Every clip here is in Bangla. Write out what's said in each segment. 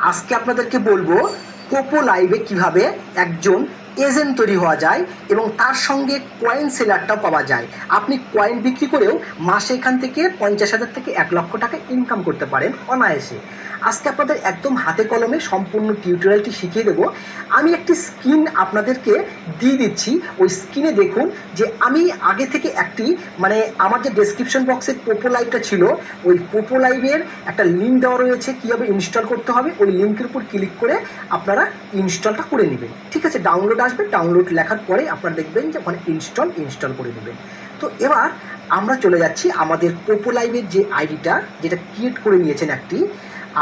আজকে আপনাদেরকে বলবো পোপো লাইভে কিভাবে একজন এজেন্ট তৈরি হওয়া যায় এবং তার সঙ্গে কয়েন সেলারটাও পাওয়া যায়। আপনি কয়েন বিক্রি করেও মাসে এখান থেকে 50,000 থেকে 1,00,000 টাকা ইনকাম করতে পারেন অনায়াসে। আজকে আপনাদের একদম হাতে কলমে সম্পূর্ণ টিউটোরিয়ালটি শিখিয়ে দেবো। আমি একটি স্ক্রিন আপনাদেরকে দিয়ে দিচ্ছি, ওই স্ক্রিনে দেখুন যে আমি আগে থেকে একটি আমার যে ডেসক্রিপশন বক্সে পোপো লাইভটা ছিল, ওই পোপো লাইভের একটা লিঙ্ক দেওয়া রয়েছে কীভাবে ইনস্টল করতে হবে। ওই লিঙ্কের উপর ক্লিক করে আপনারা ইনস্টলটা করে নেবেন। ঠিক আছে, ডাউনলোড আসবে, ডাউনলোড লেখার পরে আপনারা দেখবেন যে ওখানে ইনস্টল করে নেবেন। তো এবার আমরা চলে যাচ্ছি আমাদের পোপো লাইভের যে আইডিটা, যেটা ক্রিয়েট করে নিয়েছেন একটি,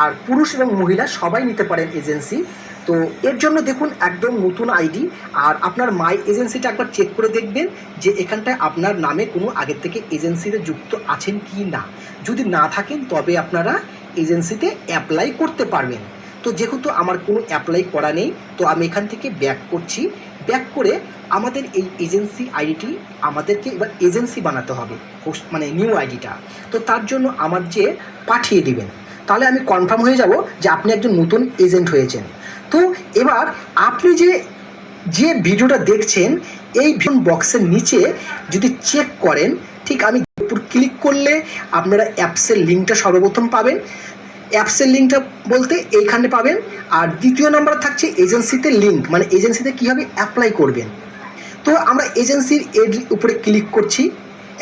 আর পুরুষ এবং মহিলা সবাই নিতে পারেন এজেন্সি। তো এর জন্য দেখুন একদম নতুন আইডি, আর আপনার মাই এজেন্সিটা একবার চেক করে দেখবেন যে এখানটায় আপনার নামে কোনো আগের থেকে এজেন্সিতে যুক্ত আছেন কি না। যদি না থাকেন তবে আপনারা এজেন্সিতে অ্যাপ্লাই করতে পারবেন। তো যেহেতু আমার কোনো অ্যাপ্লাই করা নেই, তো আমি এখান থেকে ব্যাক করছি। ব্যাক করে আমাদের এই এজেন্সি আইডিটি আমাদেরকে এবার এজেন্সি বানাতে হবে, নিউ আইডিটা। তো তার জন্য আমার যে পাঠিয়ে দিবেন, তাহলে আমি কনফার্ম হয়ে যাব যে আপনি একজন নতুন এজেন্ট হয়েছেন। তো এবার আপনি যে ভিডিওটা দেখছেন, এই ভিডিও বক্সের নিচে যদি চেক করেন, ঠিক আমি উপর ক্লিক করলে আপনারা অ্যাপসের লিঙ্কটা সর্বপ্রথম পাবেন। অ্যাপসের লিঙ্কটা বলতে এইখানে পাবেন। আর দ্বিতীয় নম্বর থাকছে এজেন্সিতে লিঙ্ক, এজেন্সিতে কীভাবে অ্যাপ্লাই করবেন। তো আমরা এজেন্সির এর উপরে ক্লিক করছি,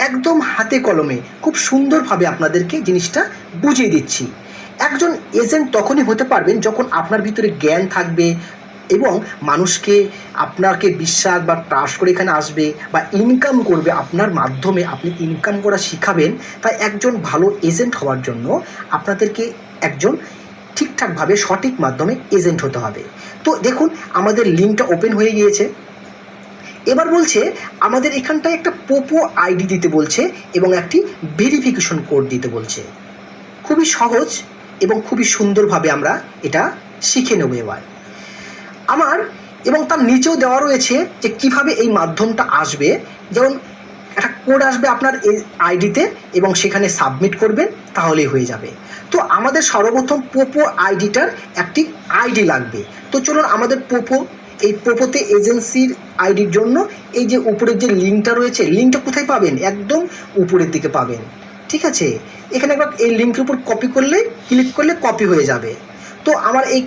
একদম হাতে কলমে খুব সুন্দরভাবে আপনাদেরকে জিনিসটা বুঝিয়ে দিচ্ছি। একজন এজেন্ট তখনই হতে পারবেন যখন আপনার ভিতরে জ্ঞান থাকবে এবং মানুষকে আপনাকে বিশ্বাস বা ট্রাস্ট করে এখানে আসবে বা ইনকাম করবে আপনার মাধ্যমে। আপনি ইনকাম করা শিখাবেন। তাই একজন ভালো এজেন্ট হওয়ার জন্য আপনাদেরকে একজন ঠিকঠাকভাবে সঠিক মাধ্যমে এজেন্ট হতে হবে। তো দেখুন আমাদের লিঙ্কটা ওপেন হয়ে গিয়েছে। এবার বলছে আমাদের এখানটায় একটা পোপো আইডি দিতে বলছে এবং একটি ভেরিফিকেশন কোড দিতে বলছে। খুবই সহজ এবং খুবই সুন্দরভাবে আমরা এটা শিখে নেব এবার আমার। এবং তার নিচেও দেওয়া রয়েছে যে কিভাবে এই মাধ্যমটা আসবে। যেমন একটা কোড আসবে আপনার এই আইডিতে এবং সেখানে সাবমিট করবেন, তাহলেই হয়ে যাবে। তো আমাদের সর্বপ্রথম পোপো আইডিটার একটি আইডি লাগবে। তো চলুন আমাদের এই পোপোতে এজেন্সির আইডির জন্য এই যে উপরের যে লিঙ্কটা রয়েছে, লিঙ্কটা কোথায় পাবেন? একদম উপরের দিকে পাবেন। ঠিক আছে, এখানে একবার এই লিঙ্কের উপর কপি করলে, ক্লিক করলে কপি হয়ে যাবে। তো আমার এই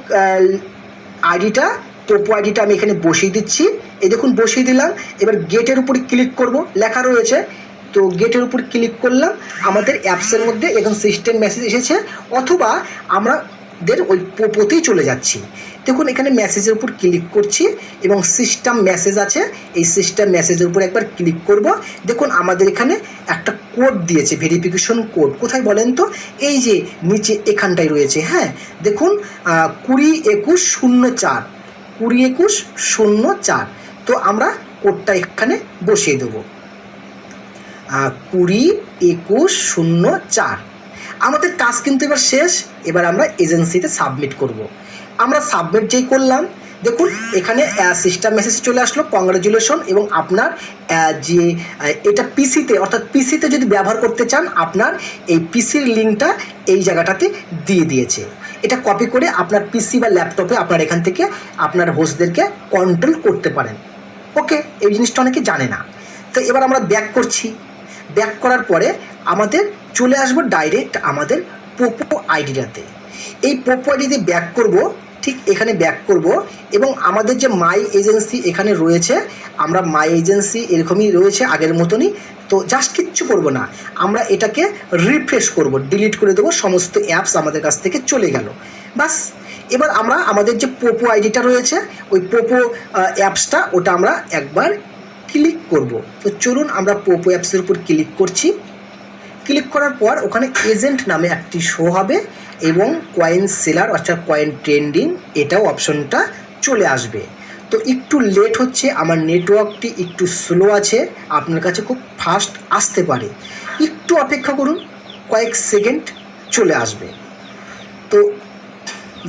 আইডিটা, পোপো আইডিটা আমি এখানে বসিয়ে দিচ্ছি। এই দেখুন বসিয়ে দিলাম। এবার গেটের উপরে ক্লিক করব, লেখা রয়েছে। তো গেটের উপর ক্লিক করলাম, আমাদের অ্যাপসের মধ্যে এখন সিস্টেম মেসেজ এসেছে, অথবা আমাদের ওই পোপোতেই চলে যাচ্ছি। দেখুন এখানে মেসেজের উপর ক্লিক করছি এবং সিস্টেম মেসেজ আছে, এই সিস্টেম মেসেজের উপর একবার ক্লিক করব। দেখুন আমাদের এখানে একটা কোড দিয়েছে, ভেরিফিকেশন কোড। কোথায় বলেন তো? এই যে নিচে এখানটাই রয়েছে। হ্যাঁ দেখুন 202104 202104। তো আমরা কোডটা এখানে বসিয়ে দেবো 202104। আমাদের কাজ কিন্তু এবার শেষ। এবার আমরা এজেন্সিতে সাবমিট করব। আমরা সাবমিট যেই করলাম, দেখুন এখানে সিস্টেম মেসেজ চলে আসলো, কংগ্রাচুলেশন। এবং আপনার যে এটা পিসিতে, অর্থাৎ পিসিতে যদি ব্যবহার করতে চান, আপনার এই পিসির লিঙ্কটা এই জায়গাটাতে দিয়ে দিয়েছে। এটা কপি করে আপনার পিসি বা ল্যাপটপে আপনার এখান থেকে আপনার হোস্টদেরকে কন্ট্রোল করতে পারেন। ওকে, এই জিনিসটা অনেকে জানে না। তো এবার আমরা ব্যাক করছি। ব্যাক করার পরে আমাদের চলে আসবো ডাইরেক্ট আমাদের পোপো আইডিটাতে। এই পোপো আইডিতে ব্যাক করব, ঠিক এখানে ব্যাক করব এবং আমাদের যে মাই এজেন্সি এখানে রয়েছে, আমরা মাই এজেন্সি এরকমই রয়েছে আগের মতনই। তো জাস্ট কিচ্ছু করব না, আমরা এটাকে রিফ্রেশ করব, ডিলিট করে দেবো। সমস্ত অ্যাপস আমাদের কাছ থেকে চলে গেল, বাস। এবার আমরা আমাদের যে পোপো আইডিটা রয়েছে, ওই পোপো অ্যাপসটা, ওটা আমরা একবার ক্লিক করব। তো চলুন আমরা পোপো অ্যাপসের উপর ক্লিক করছি। ক্লিক করার পর ওখানে এজেন্ট নামে একটি শো হবে এবং কয়েন সেলার অর্থাৎ কয়েন ট্রেন্ডিং, এটাও অপশনটা চলে আসবে। তো একটু লেট হচ্ছে, আমার নেটওয়ার্কটি একটু স্লো আছে, আপনার কাছে খুব ফাস্ট আসতে পারে। একটু অপেক্ষা করুন, কয়েক সেকেন্ড চলে আসবে। তো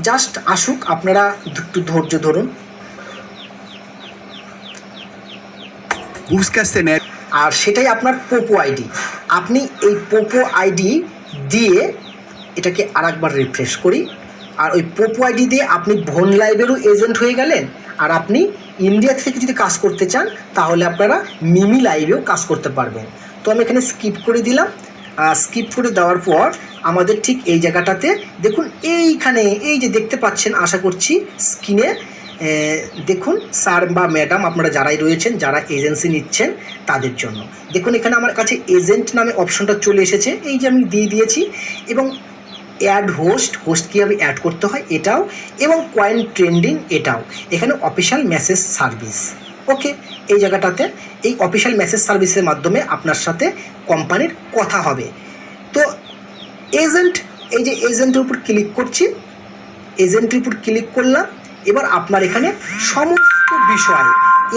জাস্ট আসুক, আপনারা একটু ধৈর্য ধরুন। আর সেটাই আপনার পোপো আইডি। আপনি এই পোপো আইডি দিয়ে এটাকে আরেকবার রিফ্রেশ করি। আর ওই পোপো আইডি দিয়ে আপনি ভোন লাইভেরও এজেন্ট হয়ে গেলেন। আর আপনি ইন্ডিয়া থেকে যদি কাজ করতে চান তাহলে আপনারা মিমি লাইভেও কাজ করতে পারবেন। তো আমি এখানে স্কিপ করে দিলাম। স্কিপ করে দেওয়ার পর আমাদের ঠিক এই জায়গাটাতে দেখুন, এইখানে এই যে দেখতে পাচ্ছেন, আশা করছি স্ক্রিনে দেখুন, স্যার বা ম্যাডাম আপনারা যারাই রয়েছেন, যারা এজেন্সি নিচ্ছেন তাদের জন্য দেখুন এখানে আমার কাছে এজেন্ট নামে অপশনটা চলে এসেছে। এই যে আমি দিয়ে দিয়েছি, এবং অ্যাড হোস্ট কীভাবে অ্যাড করতে হয় এটাও, এবং কয়েন ট্রেন্ডিং এটাও। এখানে অফিসিয়াল মেসেজ সার্ভিস, ওকে। এই জায়গাটাতে এই অফিসিয়াল মেসেজ সার্ভিসের মাধ্যমে আপনার সাথে কোম্পানির কথা হবে। তো এজেন্ট, এই যে এজেন্টের উপর ক্লিক করছি, এজেন্টের উপর ক্লিক করলাম। এবার আপনার এখানে সমস্ত বিষয়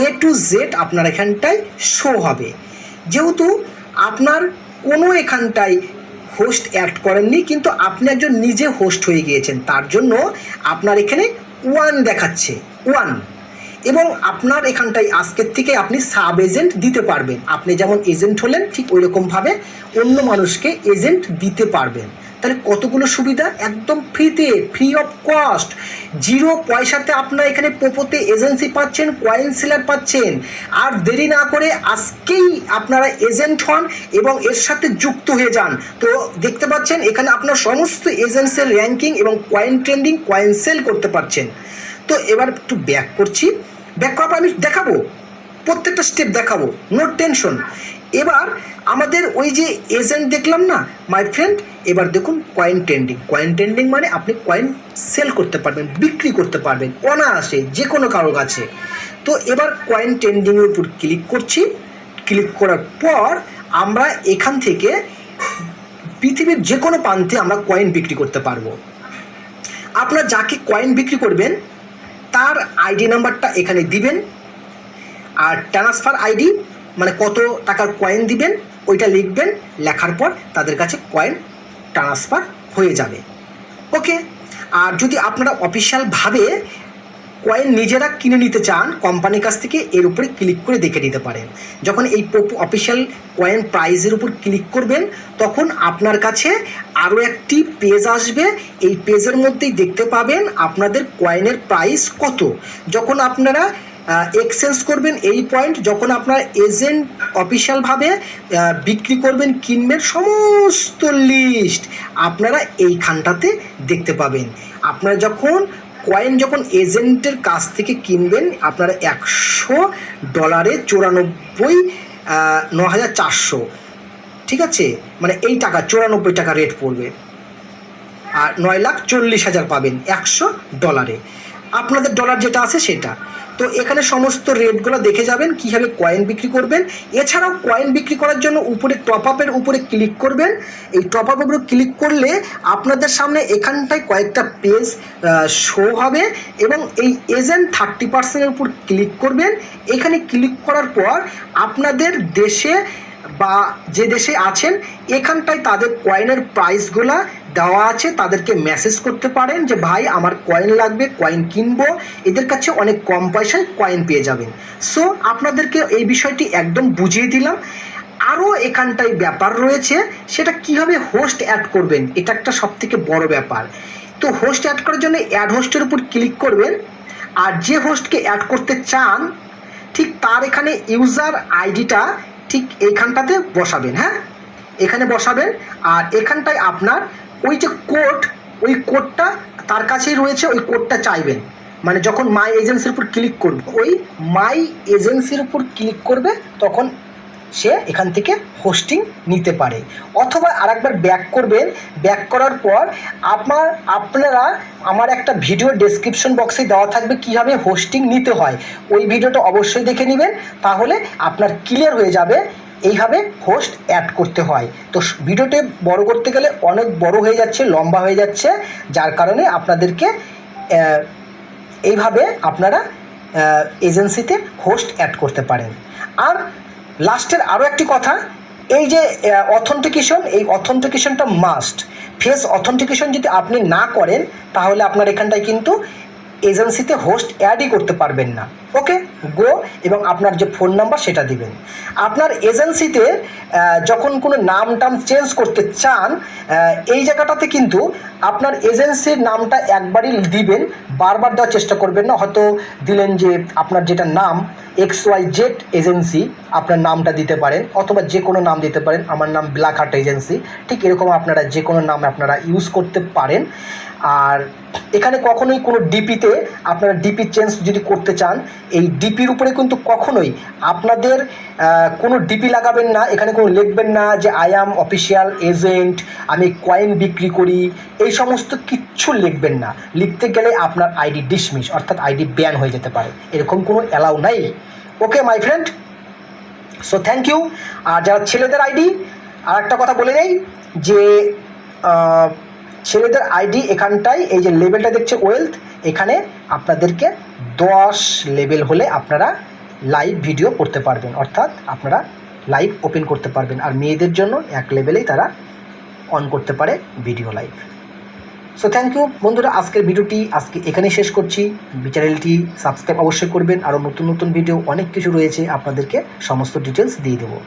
A to Z আপনার এখানটায় শো হবে। যেহেতু আপনার কোনো এখানটায় হোস্ট অ্যাড করেননি, কিন্তু আপনি একজন নিজে হোস্ট হয়ে গিয়েছেন, তার জন্য আপনার এখানে 1 দেখাচ্ছে, 1। এবং আপনার এখানটায় আজকের থেকে আপনি সাব এজেন্ট দিতে পারবেন। আপনি যেমন এজেন্ট হলেন ঠিক ওই রকমভাবে অন্য মানুষকে এজেন্ট দিতে পারবেন। তাহলে কতগুলো সুবিধা, একদম ফ্রিতে, ফ্রি অফ কস্ট, 0 পয়সাতে আপনারা এখানে পোপোতে এজেন্সি পাচ্ছেন, কয়েন সেলার পাচ্ছেন। আর দেরি না করে আজকেই আপনারা এজেন্ট হন এবং এর সাথে যুক্ত হয়ে যান। তো দেখতে পাচ্ছেন এখানে আপনার সমস্ত এজেন্সির র্যাঙ্কিং এবং কয়েন ট্রেন্ডিং, কয়েন সেল করতে পারছেন। তো এবার একটু ব্যাক করছি, ব্যাক করার পর আমি দেখাবো, প্রত্যেকটা স্টেপ দেখাবো, নো টেনশন। এবার আমাদের ওই যে এজেন্ট দেখলাম না মাই ফ্রেন্ড, এবার দেখুন কয়েন ট্রেন্ডিং। কয়েন ট্রেন্ডিং মানে আপনি কয়েন সেল করতে পারবেন, বিক্রি করতে পারবেন অনায়াসে যে কোনো কারো কাছে। তো এবার কয়েন ট্রেন্ডিংয়ের উপর ক্লিক করছি। ক্লিক করার পর আমরা এখান থেকে পৃথিবীর যে কোনো প্রান্তে আমরা কয়েন বিক্রি করতে পারবো। আপনার যাকে কয়েন বিক্রি করবেন তার আইডি নাম্বারটা এখানে দিবেন, আর ট্রান্সফার আইডি মানে কত টাকার কয়েন দিবেন ওইটা লিখবেন। লেখার পর তাদের কাছে কয়েন ট্রান্সফার হয়ে যাবে, ওকে। আর যদি আপনারা অফিসিয়ালভাবে কয়েন নিজেরা কিনে নিতে চান কোম্পানির কাছ থেকে, এর উপরে ক্লিক করে দেখে নিতে পারেন। যখন এই পোপো অফিসিয়াল কয়েন প্রাইজের উপর ক্লিক করবেন তখন আপনার কাছে আরও একটি পেজ আসবে। এই পেজের মধ্যেই দেখতে পাবেন আপনাদের কয়েনের প্রাইস কত। যখন আপনারা এক্সচেঞ্জ করবেন এই পয়েন্ট, যখন আপনার এজেন্ট অফিসিয়ালভাবে বিক্রি করবেন, কিনবেন, সমস্ত লিস্ট আপনারা এইখানটাতে দেখতে পাবেন। আপনারা যখন কয়েন যখন এজেন্টের কাছ থেকে কিনবেন, আপনারা $100 94,9,400, ঠিক আছে, মানে এই টাকা 94 টাকা রেট পড়বে। আর 9,40,000 পাবেন $100, আপনাদের ডলার যেটা আছে সেটা। তো এখানে সমস্ত রেটগুলো দেখে যাবেন কীভাবে কয়েন বিক্রি করবেন। এছাড়াও কয়েন বিক্রি করার জন্য উপরে টপ আপের উপরে ক্লিক করবেন। এই টপ আপের উপরে ক্লিক করলে আপনাদের সামনে এখানটায় কয়েকটা পেজ শো হবে, এবং এই এজেন্ট 30%-এর উপর ক্লিক করবেন। এখানে ক্লিক করার পর আপনাদের দেশে বা যে দেশে আছেন এখানটায় তাদের কয়েনের প্রাইসগুলো দেওয়া আছে, তাদেরকে মেসেজ করতে পারেন যে ভাই আমার কয়েন লাগবে, কয়েন কিনবো। এদের কাছে অনেক কম পয়সায় কয়েন পেয়ে যাবেন। সো আপনাদেরকে এই বিষয়টি একদম বুঝিয়ে দিলাম। আরও এখানটায় ব্যাপার রয়েছে, সেটা কীভাবে হোস্ট অ্যাড করবেন, এটা একটা সবথেকে বড় ব্যাপার। তো হোস্ট অ্যাড করার জন্য অ্যাড হোস্টের উপর ক্লিক করবেন, আর যে হোস্টকে অ্যাড করতে চান ঠিক তার এখানে ইউজার আইডিটা ঠিক এইখানটাতে বসাবেন। হ্যাঁ, এখানে বসাবেন। আর এখানটায় আপনার ওই যে কোড, ওই কোডটা তার কাছেই রয়েছে, ওই কোডটা চাইবেন। মানে যখন মাই এজেন্সির উপর ক্লিক করবে, ওই মাই এজেন্সির উপর ক্লিক করবে, তখন সে এখান থেকে হোস্টিং নিতে পারে। অথবা আরেকবার ব্যাক করবেন। ব্যাক করার পর আপনারা আমার একটা ভিডিও ডেসক্রিপশন বক্সে দেওয়া থাকবে কীভাবে হোস্টিং নিতে হয়, ওই ভিডিওটা অবশ্যই দেখে নেবেন, তাহলে আপনার ক্লিয়ার হয়ে যাবে এইভাবে হোস্ট অ্যাড করতে হয়। তো ভিডিওটি বড় করতে গেলে অনেক বড় হয়ে যাচ্ছে, লম্বা হয়ে যাচ্ছে, যার কারণে আপনাদেরকে এইভাবে আপনারা এজেন্সিতে হোস্ট অ্যাড করতে পারেন। আর লাস্টের আরও একটি কথা, এই যে অথেন্টিকেশন, এই অথেন্টিকেশনটা মাস্ট। ফেস অথেন্টিকেশন যদি আপনি না করেন তাহলে আপনার এখানটায় কিন্তু এজেন্সিতে হোস্ট অ্যাডই করতে পারবেন না। ওকে, গো, এবং আপনার যে ফোন নাম্বার সেটা দিবেন। আপনার এজেন্সিতে যখন কোনো নাম টাম চেঞ্জ করতে চান, এই জায়গাটাতে কিন্তু আপনার এজেন্সির নামটা একবারই দিবেন, বারবার দেওয়ার চেষ্টা করবেন না। হয়তো দিলেন যে আপনার যেটা নাম XYZ এজেন্সি, আপনার নামটা দিতে পারেন, অথবা যে কোনো নাম দিতে পারেন, আমার নাম ব্ল্যাকহার্ট এজেন্সি, ঠিক এরকম আপনারা যে কোনো নাম আপনারা ইউজ করতে পারেন। আর এখানে কখনোই কোনো ডিপিতে আপনারা ডিপি চেঞ্জ যদি করতে চান, এই ডিপির উপরে কিন্তু কখনোই আপনাদের কোনো ডিপি লাগাবেন না। এখানে কোনো লিখবেন না যে আই অ্যাম অফিসিয়াল এজেন্ট, আমি কয়েন বিক্রি করি, এই সমস্ত কিচ্ছু লিখবেন না। লিখতে গেলে আপনার আইডি ডিসমিস, অর্থাৎ আইডি ব্যান হয়ে যেতে পারে, এরকম কোনো অ্যালাউ নাই। Okay my friend, so thank you. আর যারা ছেলেদের আইডি, আর একটা কথা বলে নেই যে ছেলেদের আইডি এখানটায় এই যে লেভেলটা দেখছে ওয়েলথ, এখানে আপনাদেরকে 10 লেভেল হলে আপনারা লাইভ ভিডিও করতে পারবেন, অর্থাৎ আপনারা লাইভ ওপেন করতে পারবেন। আর মেয়েদের জন্য 1 লেভেলেই তারা অন করতে পারে video live. So thank you বন্ধুরা, আজকের ভিডিওটি আজকে এখানেই শেষ করছি। চ্যানেলটি সাবস্ক্রাইব অবশ্যই করবেন, আরও নতুন নতুন ভিডিও অনেক কিছু রয়েছে, আপনাদেরকে সমস্ত ডিটেলস দিয়ে দেবো।